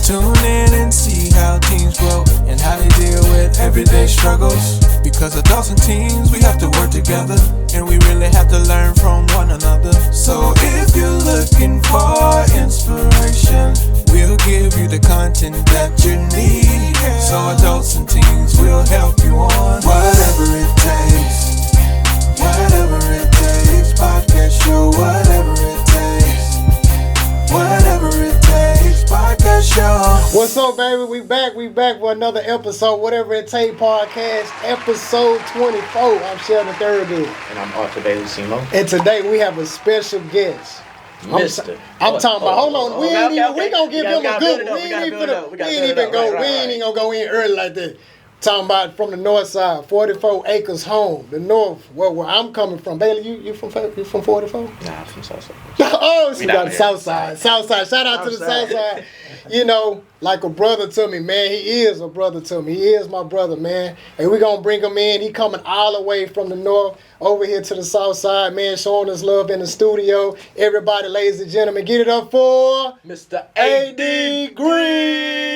Tune in and see how teens grow and how they deal with everyday struggles. Because adults and teens, we have to work together, and we really have to learn from one another. So if you're looking for inspiration, we'll give you the content that you need. So adults and teens will help you on whatever it takes. Whatever it takes, podcast show, whatever it takes. Whatever it takes, podcast show. What's up, baby? We back for another episode, Whatever It Takes podcast, episode 24. I'm Sheldon Thurgood. And I'm Arthur Bailey Simo. And today we have a special guest. Mr. I'm talking about, hold on, we ain't gonna give him a good, we ain't even gonna go in early like that. Talking about from the north side, 44 acres home, the north, where I'm coming from. Bailey, you from 44? Nah, I'm from Southside. Oh, she got the south side. South side. Shout out to the south side. You know, like a brother to me, man. He is a brother to me. He is my brother, man. And we gonna bring him in. He coming all the way from the north over here to the south side, man, showing us love in the studio. Everybody, ladies and gentlemen, get it up for Mr. A.D. Green.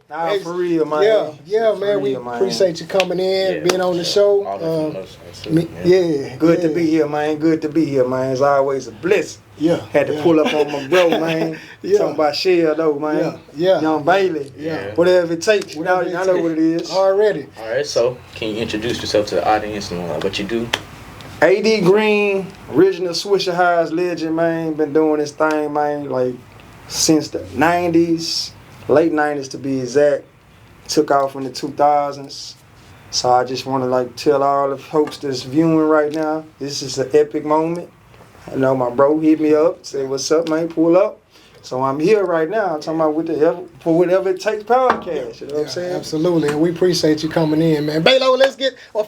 Nah, for real, man. Yeah, man. We appreciate you coming in, being on the show. Good to be here, man. Good to be here, man. It's always a blessing. Yeah. Had to pull up on my bro, man. Talking about Shell, though, man. Yeah. Young Bailey. Yeah. Whatever it takes. I know what it is. Already. All right, so can you introduce yourself to the audience and what you do? A.D. Green, original Swisha Highs legend, man. Been doing this thing, man, like since the 90s, late 90s to be exact. Took off in the 2000s. So I just want to like tell all the folks that's viewing right now, this is an epic moment. I know my bro hit me up, said, what's up, man, pull up. So I'm here right now, I'm talking about for whatever it takes podcast, you know what I'm saying? Absolutely, and we appreciate you coming in, man. Bailo,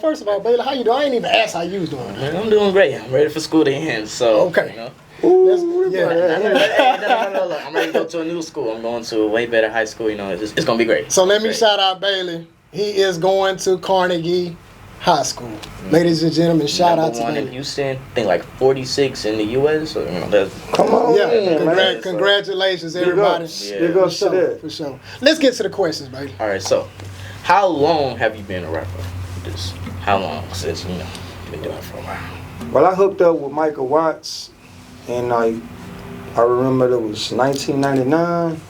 first of all, Bailo, how you doing? I ain't even asked how you was doing. Man, I'm doing great. I'm ready for school to end, so, okay. You know. Ooh, No, I'm ready to go to a new school. I'm going to a way better high school, you know, it's going to be great. So let me shout out Bailey. He is going to Carnegie High School. Ladies and gentlemen, shout out to one Bailey. in Houston, I think like 46 in the U.S. So, you know, that's come on, man. Congratulations, everybody. Big ups to that. For sure. Let's get to the questions, baby. All right, so how long have you been a rapper? How long since, you know, you've been doing it for a while? Well, I hooked up with Michael Watts, and I remember it was 1999,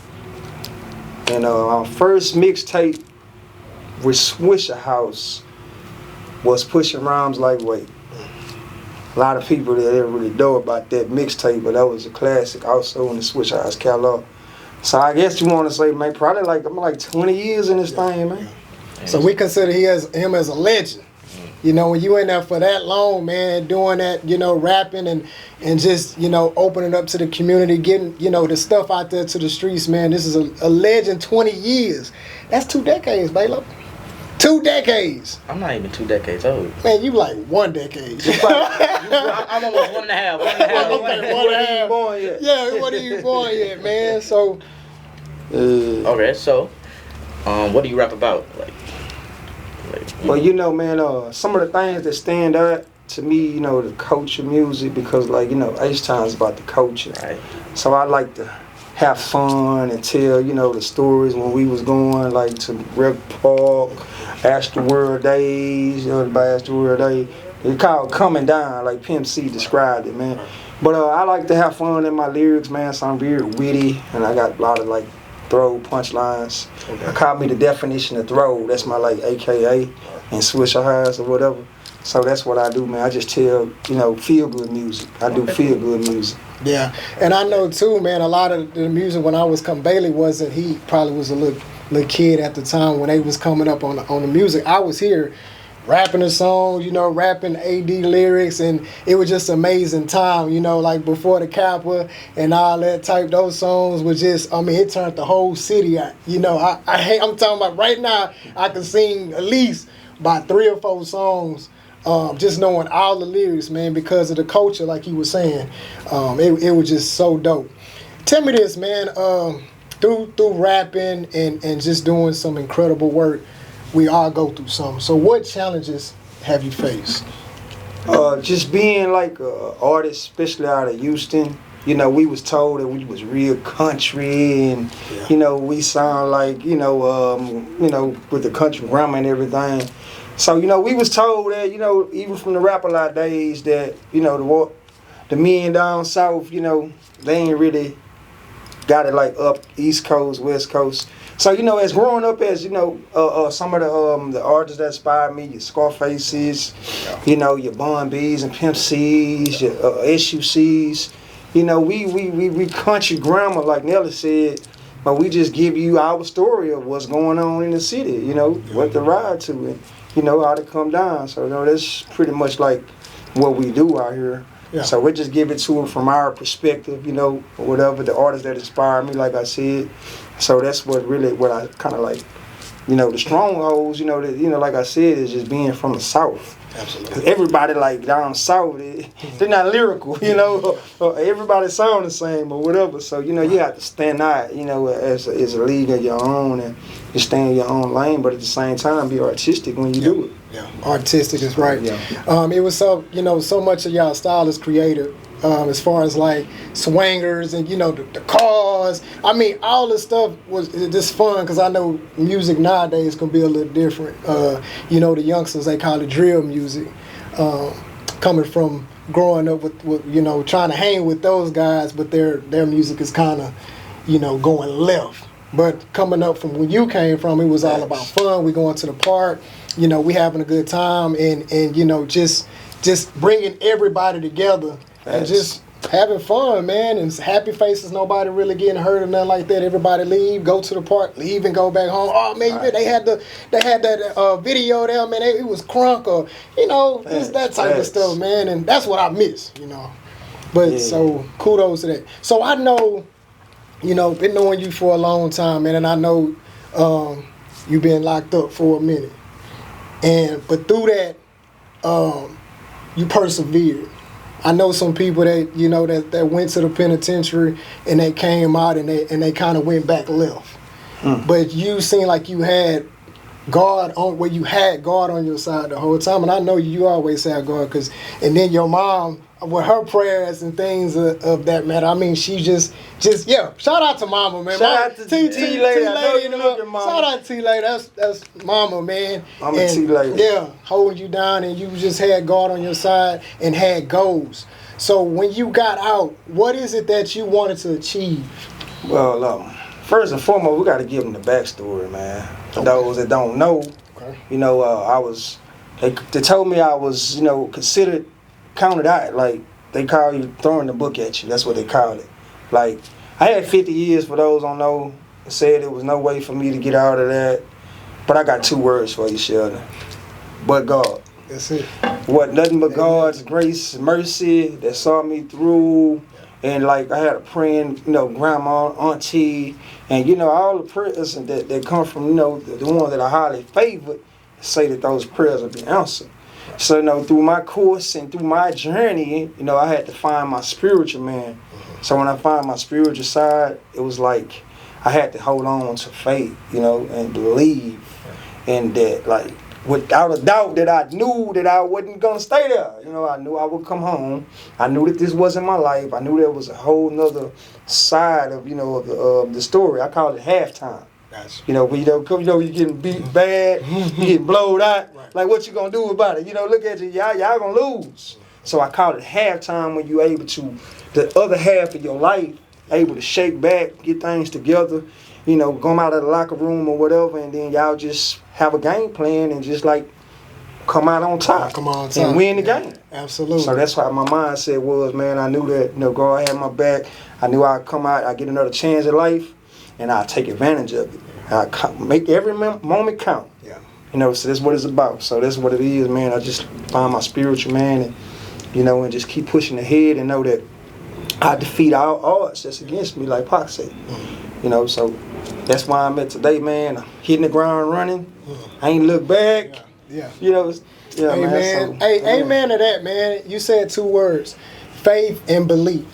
and our first mixtape with Swisha House was Pushing Rhymes Like Weight. A lot of people that didn't really know about that mixtape, but that was a classic also in the Swisha House catalog. So I guess you want to say, man, probably I'm like 20 years in this thing, man. So we consider him as a legend. You know, when you in there for that long, man, doing that, you know, rapping and just, you know, opening up to the community, getting, you know, the stuff out there to the streets, man. This is a legend, 20 years. That's 2 decades, Bailo. 2 decades. I'm not even 2 decades old. Man, you like 1 decade. I'm almost 1.5. 1.5. Okay, 1.5. Born yet. Yeah, we wasn't even born yet, man. So. Okay, so, what do you rap about? Well, you know, man, some of the things that stand out to me, you know, the culture music, because, like, you know, H-Town's about the culture. Right. So I like to have fun and tell, you know, the stories when we was going, like, to Rec Park, Astroworld Days, you know, the Astroworld Day. It's called Coming Down, like Pimp C described it, man. But I like to have fun in my lyrics, man, so I'm very witty, and I got a lot of, like, throw punchlines. Okay. I call me the definition of throw. That's my like AKA and Swisha Highs or whatever. So that's what I do, man. I just tell, you know, feel good music. I do feel good music. Yeah, and I know too, man. A lot of the music when I was coming, Bailey wasn't. He probably was a little kid at the time when they was coming up on the music. I was here rapping the songs, you know, rapping AD lyrics, and it was just amazing time, you know, like before the Kappa and all that type. Those songs was just, I mean, it turned the whole city out. You know, I'm talking about right now, I can sing at least about 3 or 4 songs, just knowing all the lyrics, man, because of the culture, like you were saying. It was just so dope. Tell me this, man, through rapping and just doing some incredible work, we all go through something. So what challenges have you faced? Just being like an artist, especially out of Houston, you know, we was told that we was real country and, you know, we sound like, you know, with the country grammar and everything. So, you know, we was told that, you know, even from the rap-a-lot days that, you know, the men down south, you know, they ain't really got it like up East Coast, West Coast. So, you know, as growing up as, you know, some of the artists that inspired me, your Scarfaces, you know, your Bun B's and Pimp C's, your SUC's, you know, we country grammar, like Nelly said, but we just give you our story of what's going on in the city, you know, what to ride to and, you know, how to come down. So, you know, that's pretty much like what we do out here. Yeah. So we just give it to them from our perspective, you know, or whatever, the artists that inspire me, like I said. So that's what I kind of like, you know, the strongholds, you know, like I said, is just being from the South. Absolutely. 'Cause everybody like down south, they're not lyrical, you know, or everybody sound the same or whatever. So, you know, you have to stand out, you know, as a league of your own and just stay in your own lane, but at the same time be artistic when you do it. Yeah, artistic is right. Yeah. It was so, you know, so much of y'all style is creative. As far as like swingers and, you know, the cars. I mean, all this stuff was just fun because I know music nowadays can be a little different. You know, the youngsters, they call it drill music. Coming from growing up with, you know, trying to hang with those guys, but their music is kind of, you know, going left. But coming up from where you came from, it was all about fun. We going to the park, you know, we having a good time and you know, just bringing everybody together. And just having fun, man, and happy faces, nobody really getting hurt or nothing like that. Everybody leave, go to the park, leave and go back home. Oh man, they had that video there, man. It was crunk or, you know, just that type of stuff, man. And that's what I miss, you know. But so kudos to that. So I know, you know, been knowing you for a long time, man, and I know you've been locked up for a minute. But through that, you persevered. I know some people that, you know, that went to the penitentiary and they came out and they kind of went back left. But you seem like you had God on your side the whole time, and I know you always had God, and then your mom with her prayers and things of that matter. I mean, she just shout out to Mama, man. Shout out to T Lady. Shout out to T Lady. That's Mama, man. Mama T Lady. Yeah, holding you down, and you just had God on your side and had goals. So when you got out, what is it that you wanted to achieve? Well, first and foremost, we got to give them the backstory, man. For those that don't know, you know, they told me I was, you know, considered counted out. Like, they call you throwing the book at you. That's what they called it. Like, I had 50 years, for those don't know. Said there was no way for me to get out of that. But I got 2 words for you, Sheldon. But God. That's it. What, nothing but God's grace and mercy that saw me through. And like, I had a praying, you know, grandma, auntie, and you know, all the prayers that come from, you know, the ones that are highly favored, say that those prayers will be answered. So, you know, through my course and through my journey, you know, I had to find my spiritual man. So when I found my spiritual side, it was like I had to hold on to faith, you know, and believe in that, like, without a doubt that I knew that I wasn't going to stay there. You know, I knew I would come home. I knew that this wasn't my life. I knew there was a whole nother side of, you know, of the story. I call it halftime. Gotcha. You know, when you're getting beat bad, you getting blowed out. Right. Like, what you going to do about it? You know, look at you. Y'all going to lose. So I call it halftime when you're able to, the other half of your life, able to shake back, get things together, you know, come out of the locker room or whatever, and then y'all just have a game plan and just like come out on top, and win the game. Absolutely. So that's why my mindset was, man, I knew that, you know, God had my back. I knew I'd come out, I'd get another chance at life, and I'd take advantage of it. I'd make every moment count. Yeah. You know, so that's what it's about. So that's what it is, man. I just find my spiritual man, and you know, and just keep pushing ahead and know that I defeat all odds that's against me, like Pac said. You know, so that's why I'm at today, man. I'm hitting the ground running. I ain't look back. Yeah. You know, yeah, amen. man. So, amen to that, man. You said 2 words, faith and belief.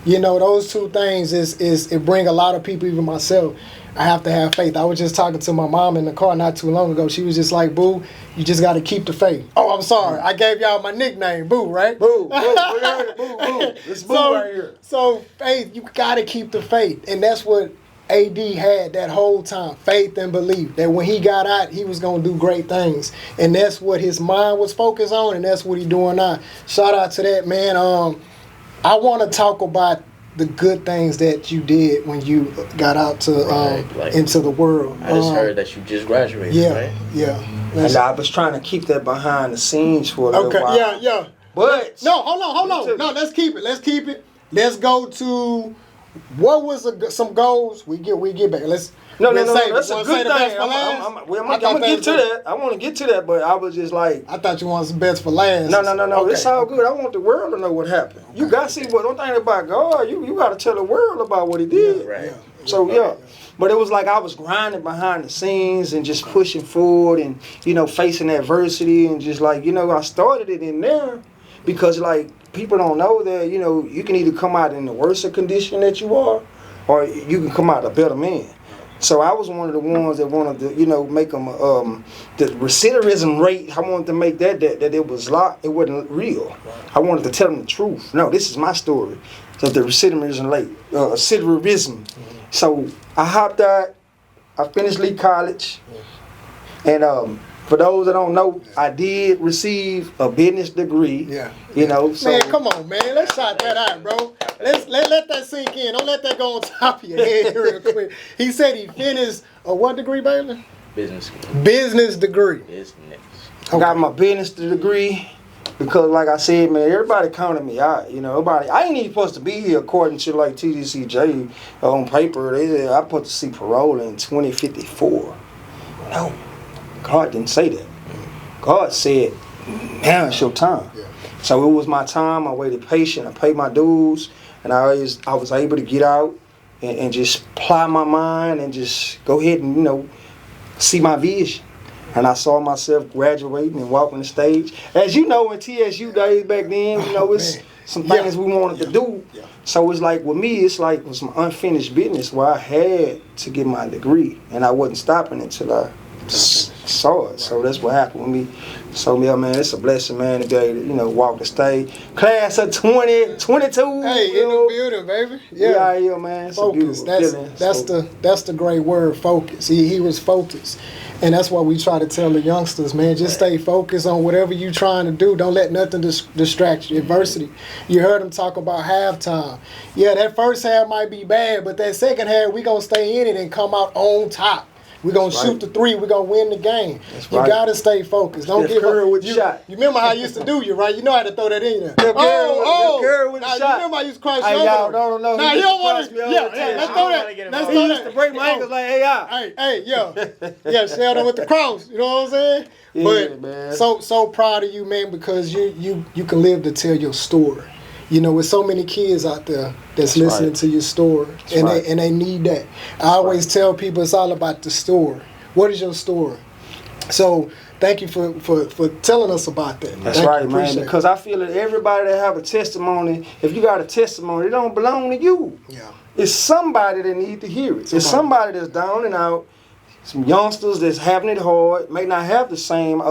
You know, those two things is it bring a lot of people, even myself. I have to have faith. I was just talking to my mom in the car not too long ago. She was just like, Boo, you just got to keep the faith. Oh, I'm sorry. I gave y'all my nickname, Boo, right? Boo, we heard it, Boo, Boo. It's Boo right here. So faith, you got to keep the faith. And that's what AD had that whole time, faith and belief, that when he got out, he was going to do great things. And that's what his mind was focused on, and that's what he's doing now. Shout out to that, man. I want to talk about the good things that you did when you got out to into the world. I just heard that you just graduated, right? Yeah. And I was trying to keep that behind the scenes for a little while. Yeah. But no, hold on. No, let's keep it. Let's go to what was some goals we get back. Let's No, that's a good thing. I'm gonna get to that. I want to get to that, but I was just like, I thought you wanted some bets for last. No. Okay. It's all good. I want the world to know what happened. You got to see what. Don't think about God. You got to tell the world about what He did. Yeah, right. So but it was like I was grinding behind the scenes and just pushing forward and facing adversity and just like I started it in there because like people don't know that you can either come out in the worst of condition that you are, or you can come out a better man. So I was one of the ones that wanted to, make them the recidivism rate. I wanted to make that it was it wasn't real. I wanted to tell them the truth. No, this is my story. So the recidivism rate, recidivism. So I hopped out. I finished Lee College, and for those that don't know, I did receive a business degree. Yeah. So man, come on, man. Let's shout that out, bro. Let that sink in. Don't let that go on top of your head real quick. He said he finished a what degree, baby? Business degree. Business. I got my business degree because, like I said, man, everybody counted me out. Everybody. I ain't even supposed to be here according to like TDCJ on paper. They said I'm supposed to see parole in 2054. No, God didn't say that. God said, now it's your time. Yeah. So it was my time. I waited patient. I paid my dues, and I was able to get out and just apply my mind and just go ahead and see my vision. And I saw myself graduating and walking the stage. As you know, in TSU days back then, it's some things we wanted to do. Yeah. So it's like with me, it was some unfinished business where I had to get my degree, and I wasn't stopping until I saw it. So that's what happened with me. So yeah, man, it's a blessing, man, to be able to walk the stage. Class of 2022. Hey, in the building, baby. Yeah, man. It's focus. That's the great word, focus. He was focused. And that's why we try to tell the youngsters, man, just stay focused on whatever you're trying to do. Don't let nothing distract you. Adversity. You heard him talk about halftime. Yeah, that first half might be bad, but that second half, we going to stay in it and come out on top. We're going to shoot the three. We're going to win the game. You got to stay focused. Don't give up. With the shot. You remember how I used to do you, right? You know how to throw that in there. Curry with the shot. You remember I used to crush your y'all don't know. Nah, you don't want to. Let's throw that. Let's throw that. He used to break my ankles like, Yeah, Sheldon with the cross. You know what I'm saying? Yeah, but man. So proud of you, man, because you can live to tell your story. With so many kids out there that's listening to your story, and they need that. I always tell people it's all about the story. What is your story? So thank you for telling us about that. That's right, man. Because I feel that everybody that have a testimony, if you got a testimony, it don't belong to you. Yeah. It's somebody that need to hear it. It's somebody that's down and out. Some youngsters that's having it hard, may not have the same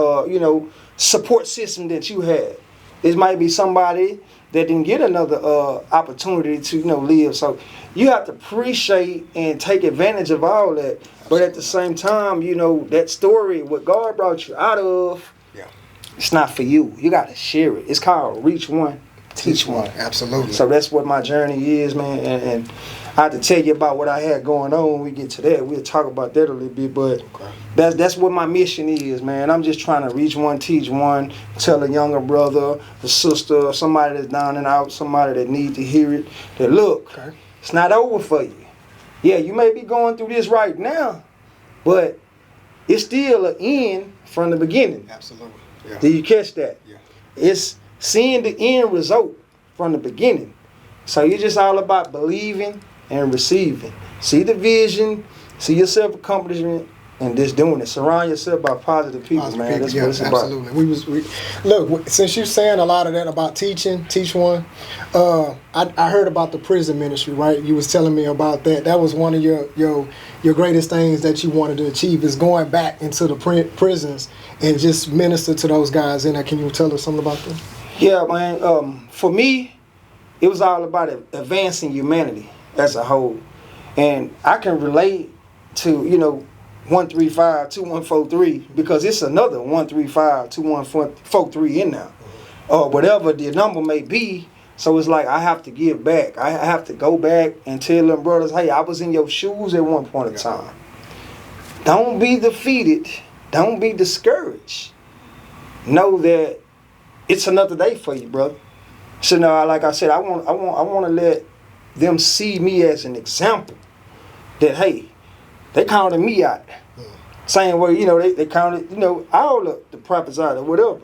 support system that you had. It might be somebody that didn't get another opportunity to live. So you have to appreciate and take advantage of all that. But at the same time, that story, what God brought you out of, it's not for you. You got to share it. It's called reach one, teach one. Absolutely. So that's what my journey is, man. And I have to tell you about what I had going on when we get to that. We'll talk about that a little bit, but that's what my mission is, man. I'm just trying to reach one, teach one, tell a younger brother, a sister, somebody that's down and out, somebody that need to hear it, that look, it's not over for you. Yeah, you may be going through this right now, but it's still an end from the beginning. Absolutely. Yeah. Did you catch that? Yeah. It's seeing the end result from the beginning. So you're just all about believing and receiving. See the vision, see your self-accomplishment, and just doing it. Surround yourself by positive people, man. That's what it's absolutely. about. Look, since you're saying a lot of that about teaching, teach one. I heard about the prison ministry, right? You was telling me about that. That was one of your greatest things that you wanted to achieve is going back into the prisons and just minister to those guys in there. Can you tell us something about that? Yeah, man. For me, it was all about advancing humanity as a whole. And I can relate to, 135, 2143 because it's another 135, 2143 in there. Or whatever the number may be. So it's like I have to give back. I have to go back and tell them brothers, hey, I was in your shoes at one point in time. Don't be defeated. Don't be discouraged. Know that it's another day for you, brother. So now, like I said, I want to let them see me as an example that, hey, they counted me out. Same way, they counted, all of the prophets out or whatever.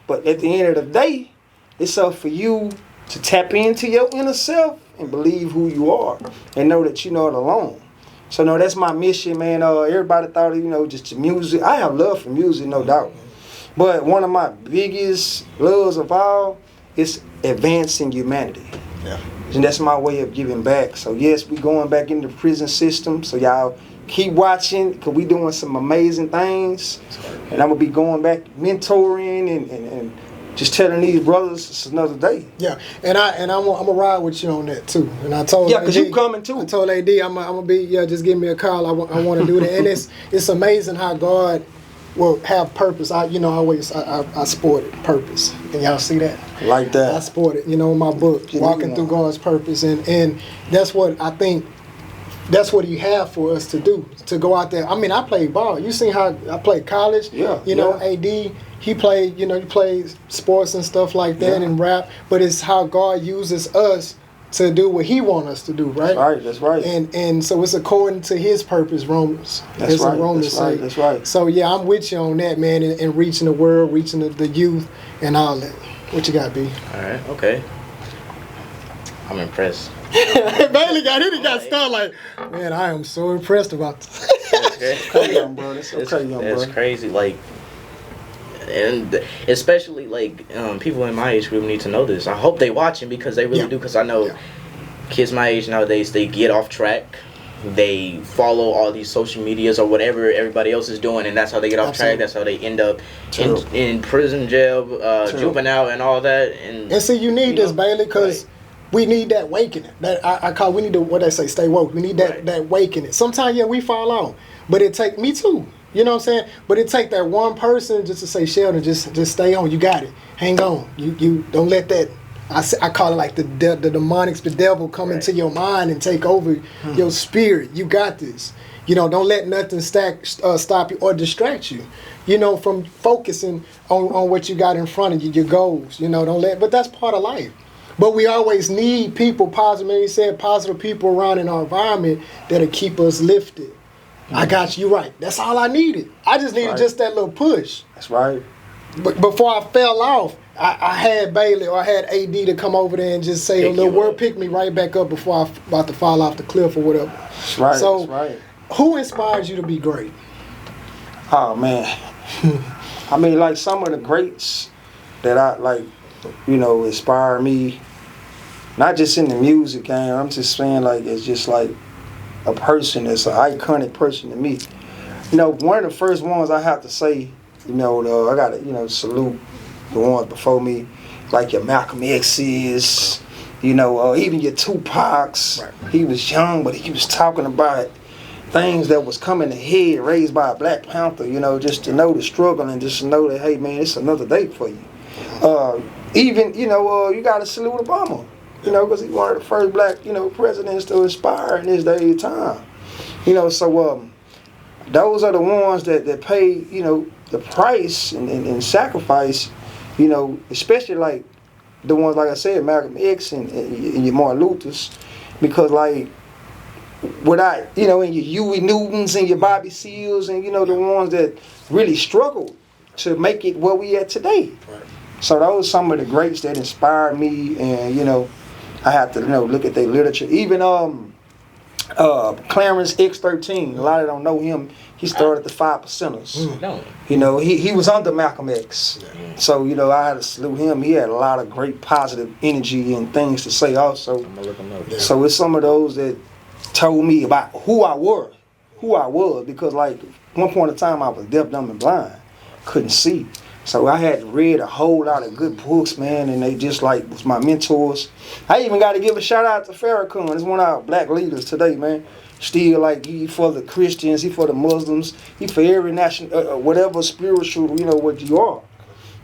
But at the end of the day, it's up for you to tap into your inner self and believe who you are and know that you're not alone. So, no, that's my mission, man. Everybody thought, just the music. I have love for music, no doubt. But one of my biggest loves of all is advancing humanity. Yeah. And that's my way of giving back. So, yes, we going back into the prison system. So, y'all keep watching because we doing some amazing things. And I'm going to be going back mentoring and just telling these brothers it's another day. Yeah, and I'm gonna ride with you on that too. And I told because you coming too. I told AD I'm gonna be just give me a call. I want to do that. And it's amazing how God will have purpose. I sported purpose, and y'all see that. Like that. I sported, in my book, walking through God's purpose, and that's what I think. That's what He have for us to do, to go out there. I mean, I played ball. You seen how I played college? Yeah. AD. He played, he played sports and stuff like that and rap, but it's how God uses us to do what He wants us to do, right? That's right. And so it's according to His purpose, Romans. That's right. So yeah, I'm with you on that, man, and reaching the world, reaching the youth and all that. What you got, B? All right, okay. I'm impressed. Bailey got started like, man, I am so impressed about this. Come on, bro. That's crazy. Like, and especially like people in my age group need to know this. I hope they watching because they really do. Because I know kids my age nowadays, they get off track. They follow all these social medias or whatever everybody else is doing, and that's how they get off track. That's how they end up in prison, jail, juvenile, and all that. And see, you need this, Bailey, because we need that awakening. That I call. We need to stay woke. We need that awakening. Sometimes we fall out, but it take me too. You know what I'm saying? But it take that one person just to say, Sheldon, just stay on. You got it. Hang on. You don't let that. I call it like the demonics, the devil come into your mind and take over your spirit. You got this. Don't let nothing stop you or distract you. From focusing on what you got in front of you, your goals. Don't let. But that's part of life. But we always need people, positive. Man, you said positive people around in our environment that'll keep us lifted. I got you right. That's all I needed. I just needed just that little push. That's right. But before I fell off, I had Bailey or I had AD to come over there and just say a little word, pick me right back up before I about to fall off the cliff or whatever. That's right. So, that's right. Who inspires you to be great? Oh man, I mean, like some of the greats that I like, inspire me. Not just in the music game. I'm just saying, like, it's just like a person that's an iconic person to me. One of the first ones I have to say, I gotta, salute the ones before me, like your Malcolm X's, even your Tupac's. Right. He was young, but he was talking about things that was coming ahead, raised by a Black Panther, just to know the struggle and just to know that, hey, man, it's another day for you. You gotta salute Obama. Because he's one of the first Black, presidents to inspire in his day of time. So those are the ones that pay, the price and sacrifice, especially like the ones, like I said, Malcolm X and your Martin Luther's, because like without, and your Huey Newtons and your Bobby Seals and, the ones that really struggled to make it where we at today. Right. So those are some of the greats that inspired me and, I have to look at their literature. Even Clarence X13. A lot of don't know him. He started the 5%ers. No. You know, he was under Malcolm X. So, you know, I had to salute him. He had a lot of great positive energy and things to say also. I'm gonna look him up. So it's some of those that told me about who I was, because like one point in time I was deaf, dumb, and blind, couldn't see. So I had read a whole lot of good books, man, and they just like was my mentors. I even got to give a shout out to Farrakhan. He's one of our black leaders today, man. Still, like, he for the Christians, he for the Muslims, he for every national, whatever spiritual, you know, what you are.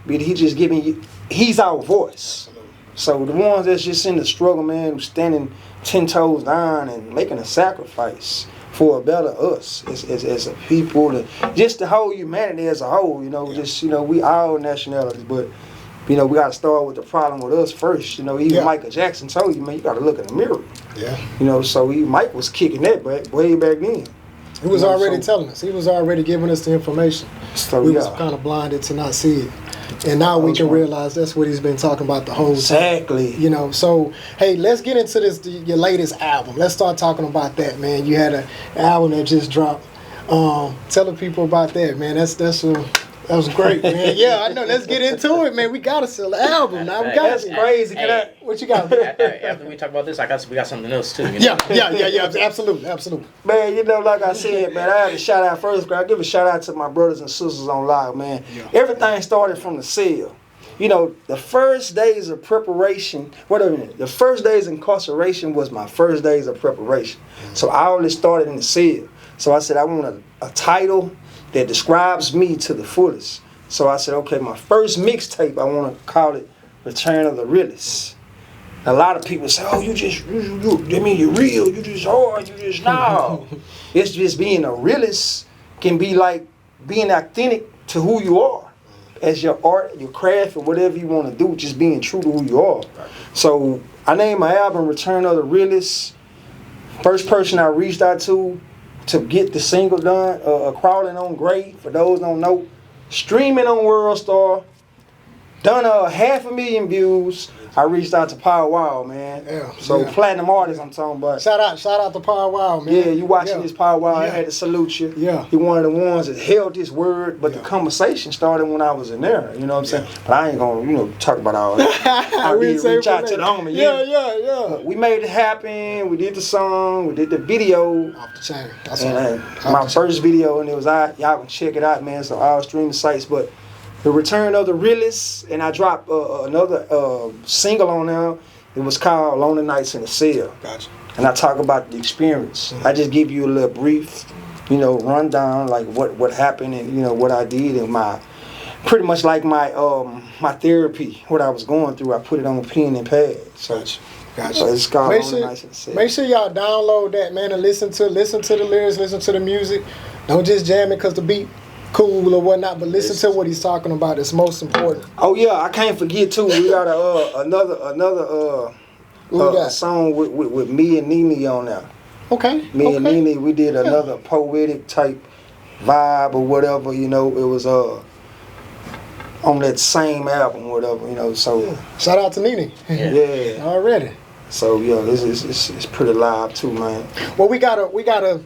But he just giving you, he's our voice. So the ones that's just in the struggle, man, who's standing 10 toes down and making a sacrifice for a better us as a people, just the whole humanity as a whole, you know, just, you know, we all nationalities, but, you know, we got to start with the problem with us first. You know, even Michael Jackson told you, man, you got to look in the mirror. Yeah. You know, so Mike was kicking that back way back then. He was already telling us. He was already giving us the information. So, we was kind of blinded to not see it. And now we can realize that's what he's been talking about the whole time. Exactly. You know, so, hey, let's get into your latest album. Let's start talking about that, man. You had an album that just dropped. Tell the people about that, man. That was great, man. Yeah, I know. Let's get into it, man. We gotta sell the album now. That's crazy. What you got? After we talk about this, we got something else too. You know? Yeah. Absolutely. Man, you know, like I said, man, I had to shout out first. I give a shout out to my brothers and sisters on live, man. Yeah. Everything started from the cell. You know, the first days of preparation. Wait a minute. The first days of incarceration was my first days of preparation. So I already started in the cell. So I said I want a title that describes me to the fullest. So I said, okay, my first mixtape, I want to call it Return of the Realist. A lot of people say, oh, I mean, you're real, you just hard, you just, no. It's just being a realist can be like being authentic to who you are. As your art, your craft, or whatever you want to do, just being true to who you are. So I named my album Return of the Realist. First person I reached out to get the single done, Crawling on Great, for those don't know, streaming on World Star, done 500,000 views. I reached out to Power Wow, man. Platinum artist I'm talking about. Shout out to Power Wow, man. Yeah, you watching this Power Wow, I had to salute you. Yeah. He one of the ones that held his word, but the conversation started when I was in there, you know what I'm saying? But I ain't gonna, you know, talk about all that. I did reach out to the homie. Yeah. We made it happen, we did the song, we did the video. Off the chain. That's my first video, and it was out. Y'all can check it out, man. So all streaming sites, but The Return of the Realist, and I dropped another single on there. It was called Lonely Nights in the Cell. Gotcha. And I talk about the experience. I just give you a little brief, you know, rundown, like what happened and, you know, what I did and pretty much like my therapy, what I was going through. I put it on pen and pad. So, so it's called Lonely Nights in the Cell. Make sure y'all download that, man, and listen to the lyrics, listen to the music. Don't just jam it because the beat cool or whatnot, but listen to what he's talking about. It's most important. Oh yeah, I can't forget too. We got another song with me and Nene on there. Okay. Me and Nene, we did another poetic type vibe or whatever. You know, it was on that same album, whatever. You know, so shout out to Nene. Yeah. Already. So yeah, it's pretty live too, man. Well, we got a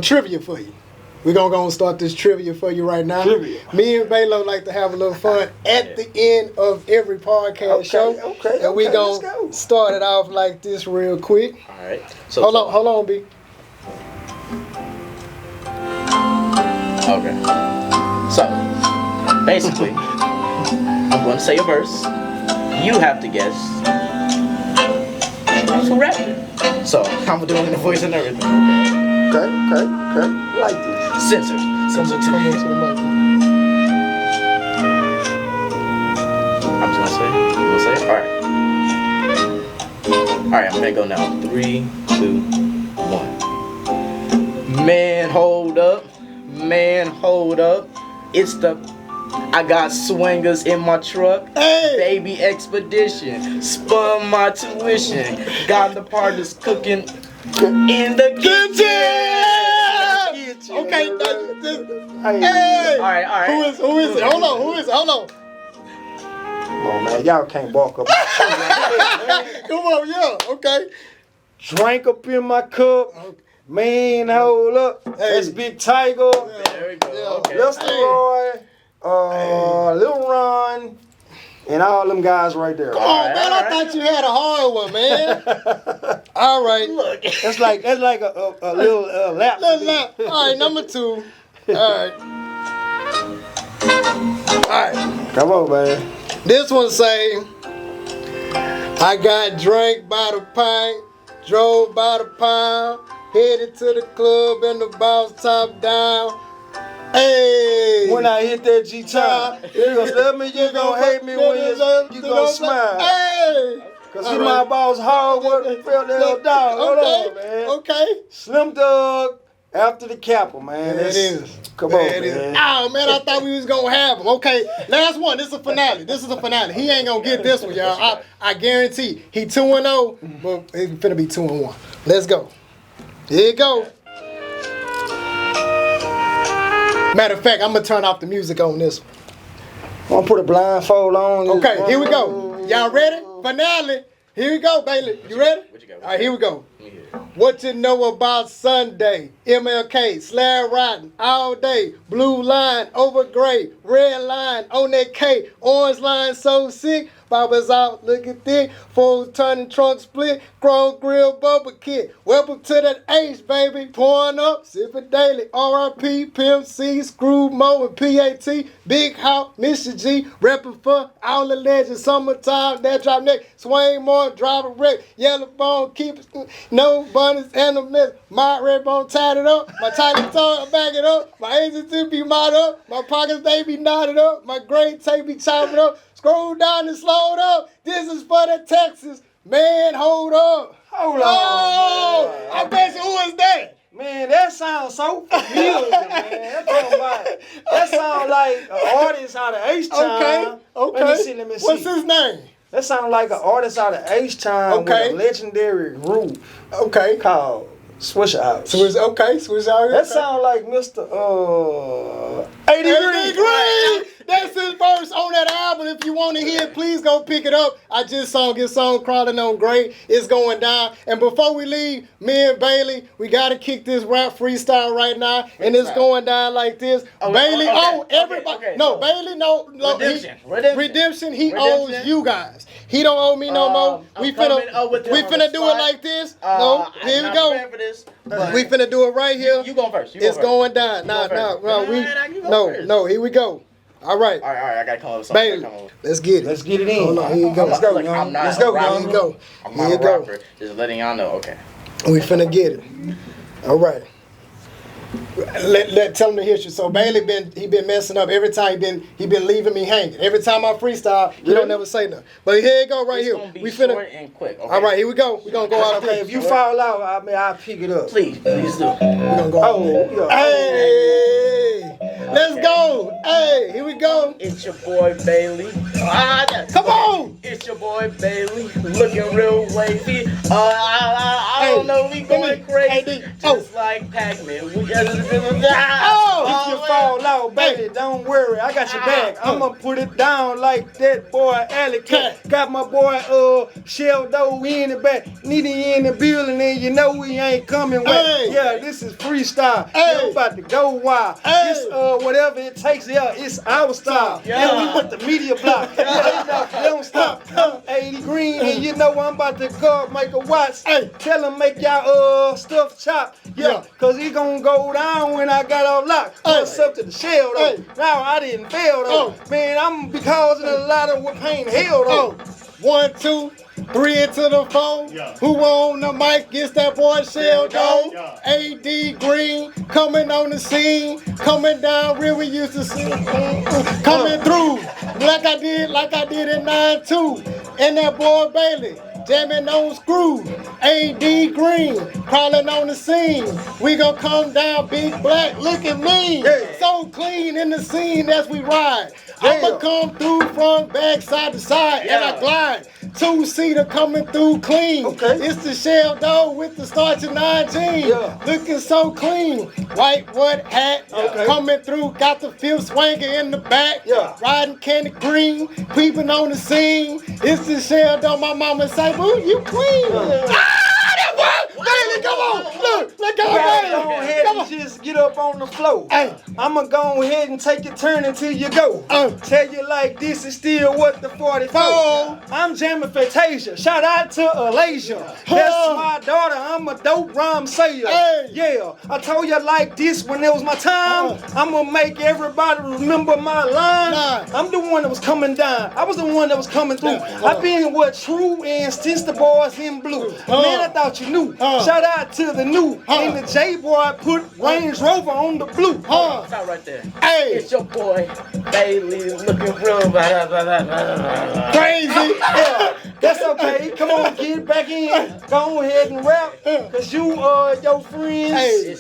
trivia for you. We're going to go and start this trivia for you right now. Trivia. Me and Balo like to have a little fun at the end of every podcast show. And we're going to start it off like this real quick. All right. So hold on, B. Okay. So, basically, I'm going to say a verse. You have to guess who rapped it. So, I'm doing the voice and everything. Okay. Like this. Censored to me. I'm just gonna say it. Alright, I'm gonna go now. 3, 2, 1. Man, hold up. It's I got swingers in my truck. Hey. Baby expedition. Spun my tuition. Got the partners cooking in the kitchen. Okay. Hey. All right. Who is it? Hold on. Come on, man. Y'all can't walk up. Come on, yeah. Okay. Drank up in my cup. Man, hold up. That's Big Tiger. There we go. Okay. Lester Roy, Lil Ron, and all them guys right there. Come on, man. I thought you had a hard one, man. All right. Look. That's like a little lap. Little lap. All right, number 2. All right. All right. Come on, man. This one say, I got drank by the pint, drove by the pound, headed to the club and the bounce top down. Hey! When I hit that G-time, you gonna love me, you gonna hate me when you gonna smile. Hey! Cause see my balls hard, what felt that little dog. Hold on, man. Okay. Slim Doug after the Capper, man. There it is. Come on, There it is. man. Oh, man, I thought we was gonna have him. Okay, last one. This is a finale. He ain't gonna get this one, y'all. I guarantee. He 2-0, but it's finna be 2-1. Let's go. Here you go. Matter of fact, I'm gonna turn off the music on this one. I'm gonna put a blindfold on. Okay, here we go. Y'all ready? Finale. Here we go, Bailey. You ready? What you got? All right, here we go. Let me hear it. What you know about Sunday? MLK, slab riding all day. Blue line over gray. Red line on that K. Orange line so sick. Bobbers out looking thick. Full turning trunk split. Chrome grill bubble kit. Welcome to that H, baby. Pouring up, sipping daily. RIP, Pimp C, Screw Mo and PAT. Big House, Mr. G. Repping for all the legends. Summertime, that drop neck. Swain more, drive a wreck. Yellow bone, keep it. No bunnies and a mess. My red bone tied it up. My tiny tongue, I back it up. My agency be modded up. My pockets, they be knotted up. My great tape be chopping up. Scroll down and slowed up. This is for the Texas. Man, hold up. Hold on. Oh, I bet you who is that? Man, that sounds so familiar, man. That sounds like an artist out of H-Town. Okay. Let me see. What's his name? That sounds like an artist out of H-Town with a legendary group called Swisha House. Swish out here. That sounds like Mr. 80 Green. That's his verse on that album. If you want to hear it, please go pick it up. I just saw his song Crawling on Great. It's going down. And before we leave, me and Bailey, we got to kick this rap freestyle right now. And it's going down like this. Bailey, everybody. Bailey, Redemption, he owes you guys. He don't owe me no more. We finna do it like this. Here we go. We finna do it right here. You go first. It's going down. No, here we go. All right. All right, I gotta come up with something. Baby, let's get it. Let's get it in. Hold on, here you go. Let's go, Look, young. I'm not Let's a go, rapper. Here you go. I'm Here not you a go. rapper. Just letting y'all know. Okay. We finna get it. All right. Tell him the history. So Bailey been messing up every time he been leaving me hanging. Every time I freestyle, he don't never say nothing. But here you go right here. We finna short and quick. Okay. All right, here we go. We gonna go out. Okay, if you fall out, I'll pick it up. Please do. We gonna go. Yeah. Hey, let's go. Hey, here we go. It's your boy Bailey. Come on. It's your boy Bailey, looking real wavy. I don't know, we going crazy, just like Pac-Man. If you fall out, baby, don't worry, I got your back. I'ma put it down like that boy Alley Cat. Got my boy Shell Doe in the back, Nitty in the building, and you know we ain't coming wet. Yeah, this is freestyle. Yeah, I'm about to go wild. This whatever it takes, it's our style. Yeah, we with the media block. Yeah, they don't stop. I'm 80 Green, and you know I'm about to go make a watch. Tell them make y'all stuff chop. Yeah, cause he gonna go down when I got off lock. What's up to the shell though? Now I didn't fail though. Man, I'm causing a lot of pain hell though. 1, 2, 3 into the phone. Who on the mic gets that boy Shell Dog? AD Green coming on the scene, coming down real. We used to see coming through like I did in 9-2. And that boy Bailey jamming on screw. AD Green crawling on the scene. We gon' come down big black. Look at me, so clean in the scene as we ride. I'ma come through from back side to side and I glide. 2-seater coming through clean. It's the Shell Dog with the starch and 19. Looking so clean. White wood hat coming through. Got the fifth swanger in the back. Riding candy green. Peeping on the scene. It's the Shell Dog. My mama say, boo, you clean. That boy, Bailey, come on. Look, let go. just get up on the floor. Hey. I'ma go ahead and take your turn until you go. Tell you like this is still what the 44. I'm jamming Fantasia. Shout out to Alasia. That's my daughter. I'm a dope rhyme sayer. Hey. Yeah, I told you like this when it was my time. I'ma make everybody remember my line. I'm the one that was coming down. I was the one that was coming through. I've been with True and since the boys in blue. Man, I thought you knew. Shout out to the new. And the J-boy put Range Rover on the blue. Stop right there. Hey. It's your boy, Bailey, looking real. Crazy. Yeah, that's okay. Come on, get back in. Go ahead and rap. Cause you are your friends. Hey.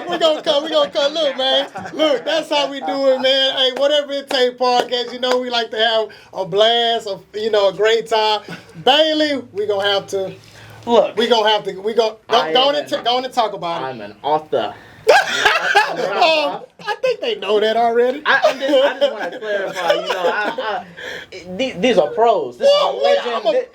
We gonna cut. Look, man. Look, that's how we do it, man. Hey, whatever it take, podcast. You know we like to have a blast, a great time. Bailey, we gonna have to. Look, Go on and talk about it. I'm an author. I think they know that already. I just want to clarify. These are pros. This is a legend.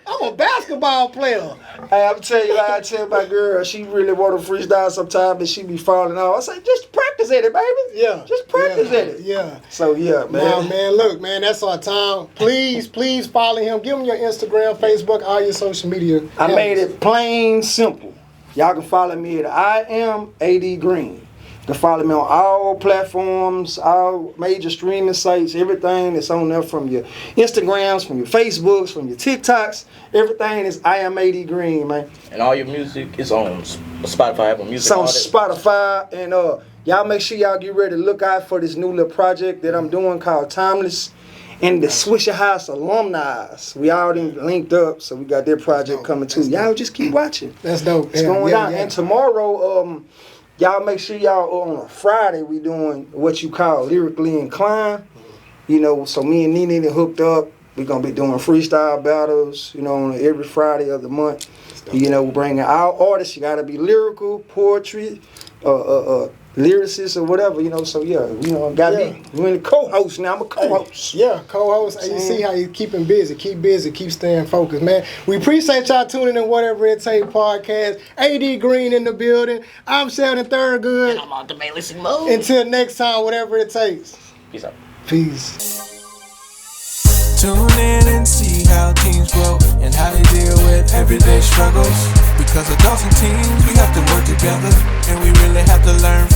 I'm a basketball player. Hey, I'm tell you, like I tell my girl, she really want to freestyle sometimes, and she be falling off. I say, just practice at it, baby. Yeah. Just practice at it. Yeah. So yeah, man. Now, man, look, man, that's our time. Please follow him. Give him your Instagram, Facebook, all your social media. I made it plain simple. Y'all can follow me at I am AD Green. You can follow me on all platforms, all major streaming sites, everything that's on there from your Instagrams, from your Facebooks, from your TikToks. Everything is I am AD Green, man. And all your music is on Spotify, Apple Music. It's on Spotify, and y'all make sure y'all get ready to look out for this new little project that I'm doing called Timeless. And the Swisha House alumni. We all linked up, so we got their project coming too. Y'all just keep watching. That's dope. It's going down. And tomorrow, y'all make sure y'all on a Friday we doing what you call Lyrically Inclined. So me and Nene hooked up. We're gonna be doing freestyle battles, on every Friday of the month. Bringing our artists. You gotta be lyrical, poetry, lyricist or whatever, so got me. We're the co-host now. I'm a co-host. Yeah, co-host. And you see how you keeping busy. Keep busy. Keep staying focused, man. We appreciate y'all tuning in Whatever It Take podcast. AD Green in the building. I'm Sheldon Thurgood. And I'm on the Bailey mode. Until next time, whatever it takes. Peace out. Peace. Tune in and see how teens grow and how they deal with everyday struggles. Because adults and teens, we have to work together, and we really have to learn